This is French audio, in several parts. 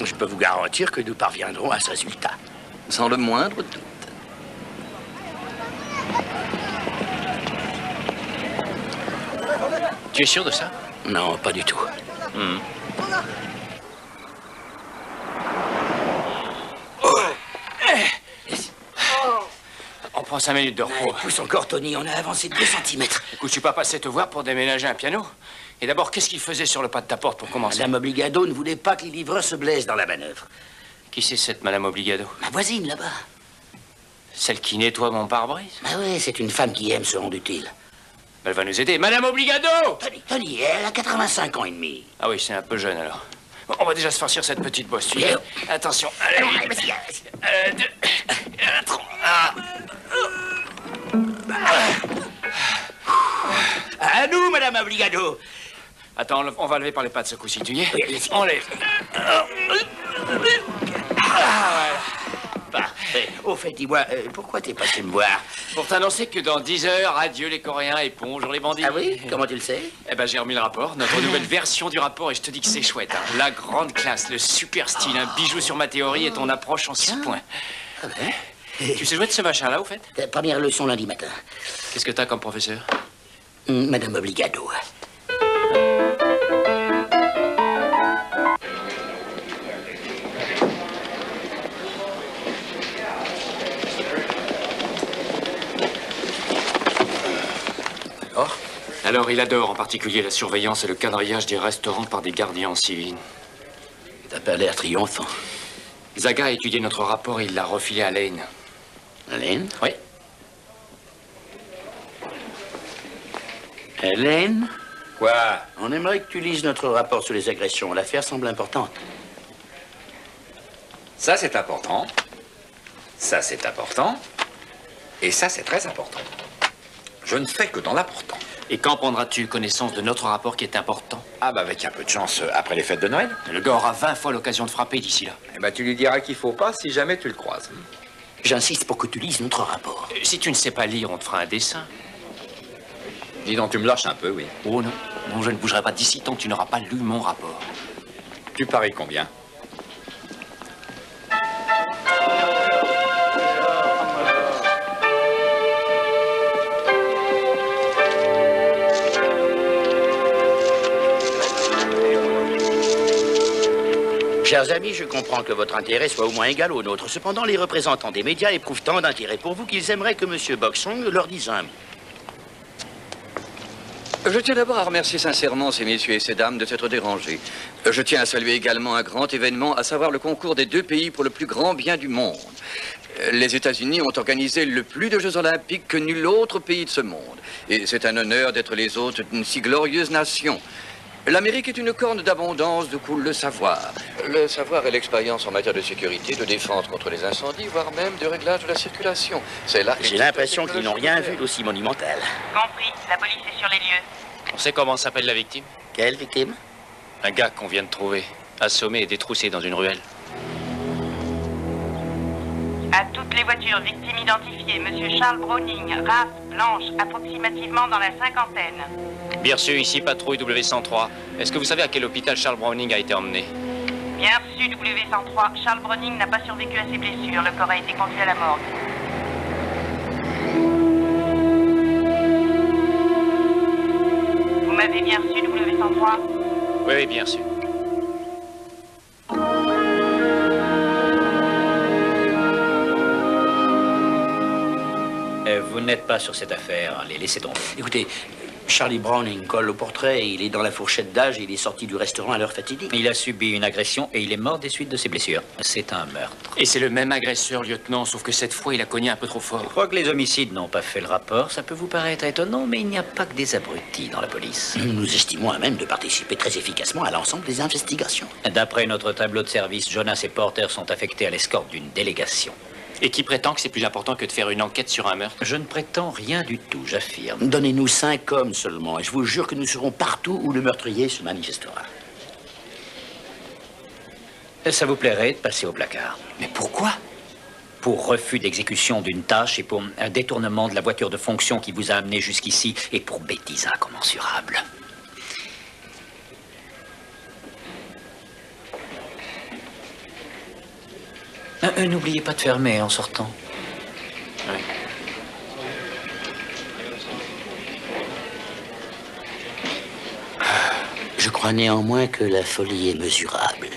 Je peux vous garantir que nous parviendrons à ce résultat. Sans le moindre doute. Tu es sûr de ça? Non, pas du tout. On prend 5 minutes de repos. Pousse encore, Tony, on a avancé de 2 centimètres. Écoute, je suis pas passé te voir pour déménager un piano. Et d'abord, qu'est-ce qu'il faisait sur le pas de ta porte pour commencer? Madame Obligado ne voulait pas que les livreurs se blessent dans la manœuvre. Qui c'est cette Madame Obligado? Ma voisine, là-bas. Celle qui nettoie mon pare-brise? Ah oui, c'est une femme qui aime se rendre utile. Elle va nous aider. Madame Obligado! Tony, elle a 85 ans et demi. Ah oui, c'est un peu jeune alors. Bon, on va déjà se farcir cette petite bosse. Tu Léo. Attention. Allez, Vas-y. 2, 3. À nous, Madame Obligado. Attends, on va lever par les pattes ce coup-ci, tu y es? Oui, allez-y. On lève. Parfait. Au fait, dis-moi, pourquoi t'es passé me voir? Pour t'annoncer que dans 10 heures, adieu les Coréens et bonjour les bandits. Ah oui? Comment tu le sais? Eh ben, j'ai remis le rapport, notre nouvelle version du rapport, et je te dis que c'est chouette. Hein. La grande classe, le super style, un bijou sur ma théorie et ton approche en 6 points. Ah ben? Tu sais jouer de ce machin-là, au fait? Première leçon lundi matin. Qu'est-ce que t'as comme professeur? Madame Obligado. Alors, il adore en particulier la surveillance et le quadrillage des restaurants par des gardiens en civil. T'as pas l'air triomphant. Zaga a étudié notre rapport et il l'a refilé à Lane. Hélène? Oui. Hélène? Quoi? On aimerait que tu lises notre rapport sur les agressions. L'affaire semble importante. Ça, c'est important. Ça, c'est important. Et ça, c'est très important. Je ne fais que dans l'important. Et quand prendras-tu connaissance de notre rapport qui est important? Ah, bah, avec un peu de chance, après les fêtes de Noël. Le gars aura 20 fois l'occasion de frapper d'ici là. Eh ben, tu lui diras qu'il faut pas si jamais tu le croises. J'insiste pour que tu lises notre rapport. Si tu ne sais pas lire, on te fera un dessin. Dis donc, tu me lâches un peu, oui. Oh non, non, je ne bougerai pas d'ici tant que tu n'auras pas lu mon rapport. Tu paries combien? Chers amis, je comprends que votre intérêt soit au moins égal au nôtre. Cependant, les représentants des médias éprouvent tant d'intérêt pour vous qu'ils aimeraient que M. Boxong leur dise un mot. Je tiens d'abord à remercier sincèrement ces messieurs et ces dames de s'être dérangés. Je tiens à saluer également un grand événement, à savoir le concours des 2 pays pour le plus grand bien du monde. Les États-Unis ont organisé le plus de Jeux olympiques que nul autre pays de ce monde. Et c'est un honneur d'être les hôtes d'une si glorieuse nation. L'Amérique est une corne d'abondance d'où coule le savoir. Le savoir et l'expérience en matière de sécurité, de défense contre les incendies, voire même de réglage de la circulation. C'est là. J'ai l'impression qu'ils n'ont rien vu d'aussi monumental. Compris, la police est sur les lieux. On sait comment s'appelle la victime? Quelle victime? Un gars qu'on vient de trouver, assommé et détroussé dans une ruelle. À toutes les voitures, victimes identifiées, Monsieur Charles Browning, race blanche, approximativement dans la 50aine. Bien reçu, ici patrouille W103. Est-ce que vous savez à quel hôpital Charles Browning a été emmené? Bien reçu, W103. Charles Browning n'a pas survécu à ses blessures. Le corps a été conduit à la morgue. Vous m'avez bien reçu, W103? Oui, oui, bien reçu. Vous n'êtes pas sur cette affaire. Allez, laissez tomber. Écoutez, Charlie Browning colle au portrait, il est dans la fourchette d'âge et il est sorti du restaurant à l'heure fatidique. Il a subi une agression et il est mort des suites de ses blessures. C'est un meurtre. Et c'est le même agresseur, lieutenant, sauf que cette fois, il a cogné un peu trop fort. Je crois que les homicides n'ont pas fait le rapport. Ça peut vous paraître étonnant, mais il n'y a pas que des abrutis dans la police. Nous estimons à même de participer très efficacement à l'ensemble des investigations. D'après notre tableau de service, Jonas et Porter sont affectés à l'escorte d'une délégation. Et qui prétend que c'est plus important que de faire une enquête sur un meurtre? Je ne prétends rien du tout, j'affirme. Donnez-nous 5 hommes seulement, et je vous jure que nous serons partout où le meurtrier se manifestera. Ça vous plairait de passer au placard? Mais pourquoi? Pour refus d'exécution d'une tâche et pour un détournement de la voiture de fonction qui vous a amené jusqu'ici et pour bêtises incommensurables. N'oubliez pas de fermer en sortant. Oui. Je crois néanmoins que la folie est mesurable.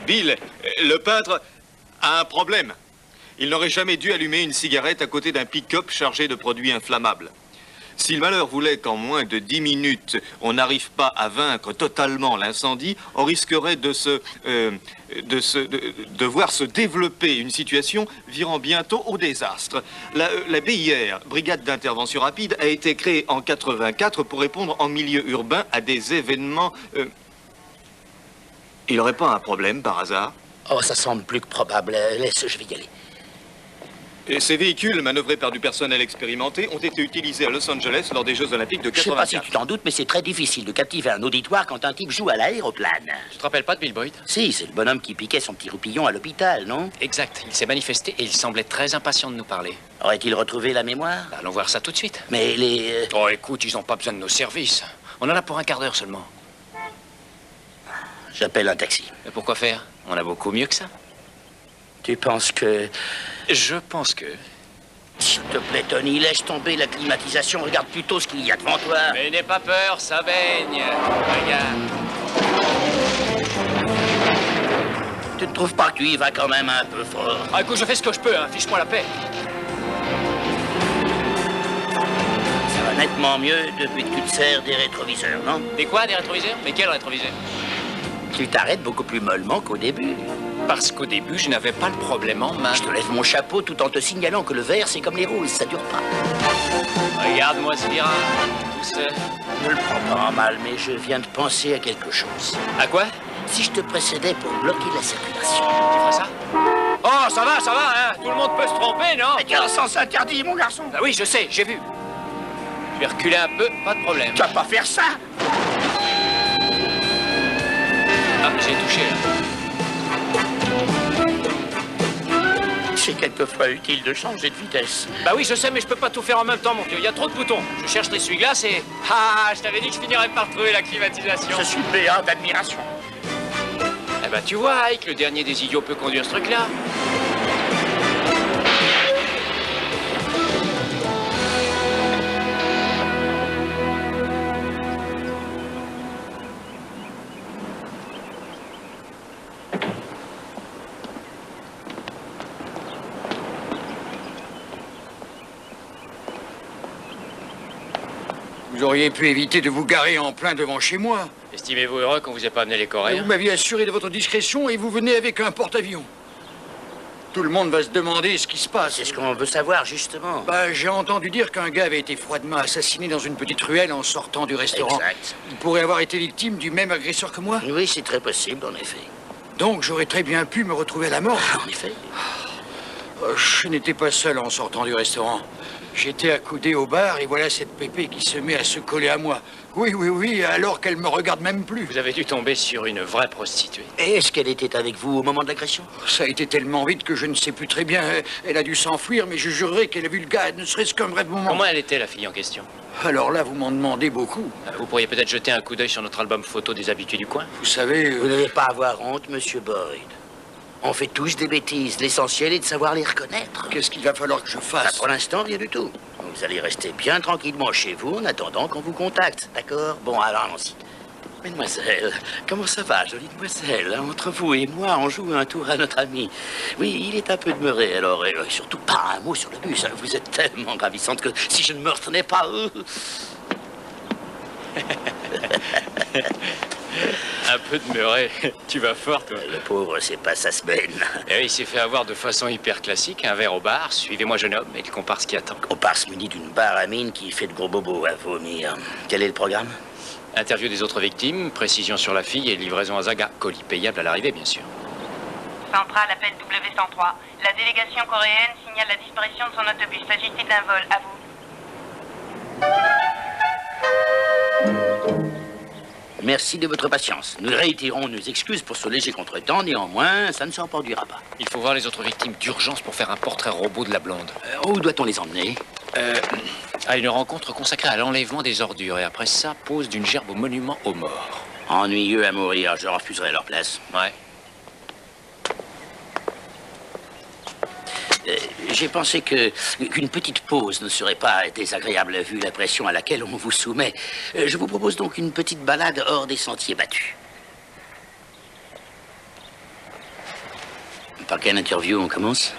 Bill, le peintre a un problème. Il n'aurait jamais dû allumer une cigarette à côté d'un pick-up chargé de produits inflammables. Si le malheur voulait qu'en moins de 10 minutes, on n'arrive pas à vaincre totalement l'incendie, on risquerait de voir se développer une situation virant bientôt au désastre. La BIR, Brigade d'intervention rapide, a été créée en 84 pour répondre en milieu urbain à des événements... Il n'aurait pas un problème par hasard? Oh, ça semble plus que probable. Laisse, je vais y aller. Et ces véhicules, manœuvrés par du personnel expérimenté, ont été utilisés à Los Angeles lors des Jeux Olympiques de Je sais pas 84. si tu t'en doutes, mais c'est très difficile de captiver un auditoire quand un type joue à l'aéroplane. Tu te rappelles pas de Bill Boyd? Si, c'est le bonhomme qui piquait son petit roupillon à l'hôpital, non? Exact. Il s'est manifesté et il semblait très impatient de nous parler. Aurait-il retrouvé la mémoire? Allons voir ça tout de suite. Mais les... Oh, écoute, ils n'ont pas besoin de nos services. On en a pour un quart d'heure seulement. J'appelle un taxi. Mais pourquoi faire? On a beaucoup mieux que ça. Tu penses que... Je pense que... S'il te plaît, Tony, laisse tomber la climatisation. Regarde plutôt ce qu'il y a devant toi. Mais n'aie pas peur, ça baigne. Regarde. Tu ne trouves pas que tu y vas quand même un peu fort? Ah, écoute, je fais ce que je peux, hein. Fiche-moi la paix. Ça va nettement mieux depuis que tu te sers des rétroviseurs, non? Des quoi, des rétroviseurs? Mais quels rétroviseurs? Tu t'arrêtes beaucoup plus mollement qu'au début. Parce qu'au début, je n'avais pas le problème en main. Je te lève mon chapeau tout en te signalant que le vert, c'est comme les roses, ça dure pas. Regarde-moi ce virage, tout seul. Ne le prends pas en mal, mais je viens de penser à quelque chose. À quoi? Si je te précédais pour bloquer la circulation. Tu feras ça? Oh, ça va, hein. Tout le monde peut se tromper, non? Mais quel sens interdit, mon garçon? Bah oui, je sais, j'ai vu. Je vais reculer un peu, pas de problème. Tu vas pas faire ça? Ah, j'ai touché, là. C'est quelquefois utile de changer de vitesse. Bah oui, je sais, mais je peux pas tout faire en même temps, mon Dieu. Il y a trop de boutons. Je cherche l'essuie-glace et... Ah, je t'avais dit que je finirais par trouver la climatisation. Je suis béat d'admiration. Eh ben, tu vois, Ike, le dernier des idiots peut conduire ce truc-là. Vous auriez pu éviter de vous garer en plein devant chez moi. Estimez-vous heureux qu'on vous ait pas amené les Coréens? Vous m'aviez assuré de votre discrétion et vous venez avec un porte-avions. Tout le monde va se demander ce qui se passe. C'est ce qu'on veut savoir, justement. Bah, j'ai entendu dire qu'un gars avait été froidement assassiné dans une petite ruelle en sortant du restaurant. Exact. Il pourrait avoir été victime du même agresseur que moi. Oui, c'est très possible, en effet. Donc, j'aurais très bien pu me retrouver à la mort. En effet. Je n'étais pas seul en sortant du restaurant. J'étais accoudé au bar et voilà cette pépée qui se met à se coller à moi. Oui, alors qu'elle me regarde même plus. Vous avez dû tomber sur une vraie prostituée. Et est-ce qu'elle était avec vous au moment de l'agression? Ça a été tellement vite que je ne sais plus très bien. Elle a dû s'enfuir, mais je jurerais qu'elle a vu le gars, ne serait-ce qu'un bref moment. Comment elle était, la fille en question? Alors là, vous m'en demandez beaucoup. Vous pourriez peut-être jeter un coup d'œil sur notre album photo des habitués du coin. Vous savez... Vous n'allez pas avoir honte, monsieur Boyd. On fait tous des bêtises. L'essentiel est de savoir les reconnaître. Qu'est-ce qu'il va falloir que je Bah, fasse? pour l'instant, rien du tout. Vous allez rester bien tranquillement chez vous en attendant qu'on vous contacte, d'accord? Bon, alors allons-y. Mademoiselle, comment ça va, jolie demoiselle? Entre vous et moi, on joue un tour à notre ami. Oui, il est un peu demeuré, alors, et surtout pas un mot sur le bus. Vous êtes tellement ravissante que si je ne me retenais pas... Un peu demeuré. Tu vas fort, toi. Le pauvre, c'est pas sa semaine. Et oui, il s'est fait avoir de façon hyper classique. Un verre au bar. Suivez-moi, jeune homme, et il compare ce qui attend. On part muni d'une barre à mine qui fait de gros bobos à vomir. Quel est le programme? Interview des autres victimes, précision sur la fille et livraison à Zaga. Colis payable à l'arrivée, bien sûr. Centrale appel W103. La délégation coréenne signale la disparition de son autobus. S'agit-il d'un vol? À vous. Merci de votre patience. Nous réitérons nos excuses pour ce léger contretemps. Néanmoins, ça ne s'en produira pas. Il faut voir les autres victimes d'urgence pour faire un portrait robot de la blonde. Où doit-on les emmener? À une rencontre consacrée à l'enlèvement des ordures. Et après ça, pose d'une gerbe au monument aux morts. Ennuyeux à mourir, je refuserai leur place. Ouais. J'ai pensé qu'une petite pause ne serait pas désagréable vu la pression à laquelle on vous soumet. Je vous propose donc une petite balade hors des sentiers battus. Par quelle interview on commence?